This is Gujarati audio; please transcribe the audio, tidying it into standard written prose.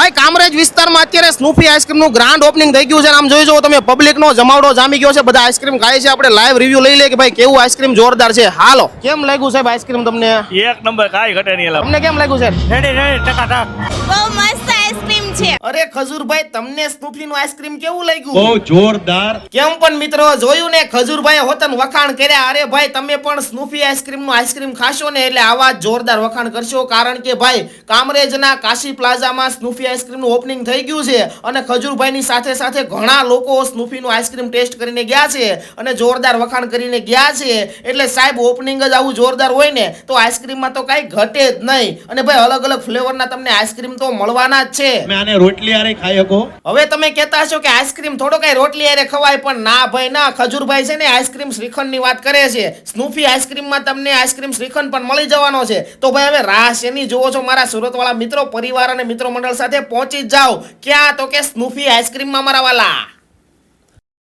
ભાઈ કામરેજ વિસ્તારમાં અત્યારે સ્નૂફી આઈસ્ક્રીમનું ગ્રાન્ડ ઓપનિંગ થઈ ગયું છે. આમ જોઈ જો તમે પબ્લિકનો જમાવડો જામી ગયો છે. બધા આઈસ્ક્રીમ ખાય છે. આપણે લાઈવ રિવ્યુ લઈ લે કે ભાઈ કેવું આઈસ્ક્રીમ જોરદાર છે. હાલો, કેમ લાગ્યું સાહેબ આઈસ્ક્રીમ તમને? એક નંબર કાઈ ઘટે નહીં. તમને કેમ લાગ્યું સાહેબ? રેડી ટકાટક. બહુ મસ્ત આઈસ્ક્રીમ છે. અરે ખજૂરભાઈ, તમને સ્નૂફીનું આઈસ્ક્રીમ કેવું લાગ્યું? બહુ જોરદાર. કેમ પણ મિત્રો જોયું ને, ખજૂરભાઈ હોતન વખાણ કર્યા. અરે ભાઈ તમે પણ સ્નૂફી આઈસ્ક્રીમનું આઈસ્ક્રીમ ખાશો ને એટલે આવા જ જોરદાર વખાણ કરશો. કારણ કે ભાઈ કામરેજના કાશી પ્લાઝામાં સ્નૂફી આઈસ્ક્રીમનું ઓપનિંગ થઈ ગયું છે અને ખજૂરભાઈની સાથે સાથે ઘણા લોકો સ્નૂફીનું આઈસ્ક્રીમ ટેસ્ટ કરીને ગયા છે અને જોરદાર વખાણ કરીને ગયા છે. એટલે સાહેબ ઓપનિંગ જ આવું જોરદાર હોય ને તો આઈસ્ક્રીમમાં તો કાંઈ ઘટે જ નહીં. અને ભાઈ અલગ અલગ ફ્લેવરના તમને આઈસ્ક્રીમ તો મળવાના જ છે. તમે આને રોટલી આરે ખાઈ શકો. હવે તમે કહેતા હશો કે આઈસ્ક્રીમ થોડો કઈ રોટલી હારે ખવાય, પણ ના ભાઈ ના. ખજૂરભાઈ છે ને આઈસ્ક્રીમ શ્રીખંડની વાત કરે છે. સ્નૂફી આઈસ્ક્રીમમાં તમને આઈસ્ક્રીમ શ્રીખંડ પણ મળી જવાનો છે. તો ભાઈ હવે રાહ શેની જોવો છો મારા સુરતવાળા મિત્રો? પરિવાર અને મિત્રો મંડળ સાથે પહોંચી જ જાઓ. ક્યાં? તો કે સ્નૂફી આઈસ્ક્રીમમાં મારા વાલા.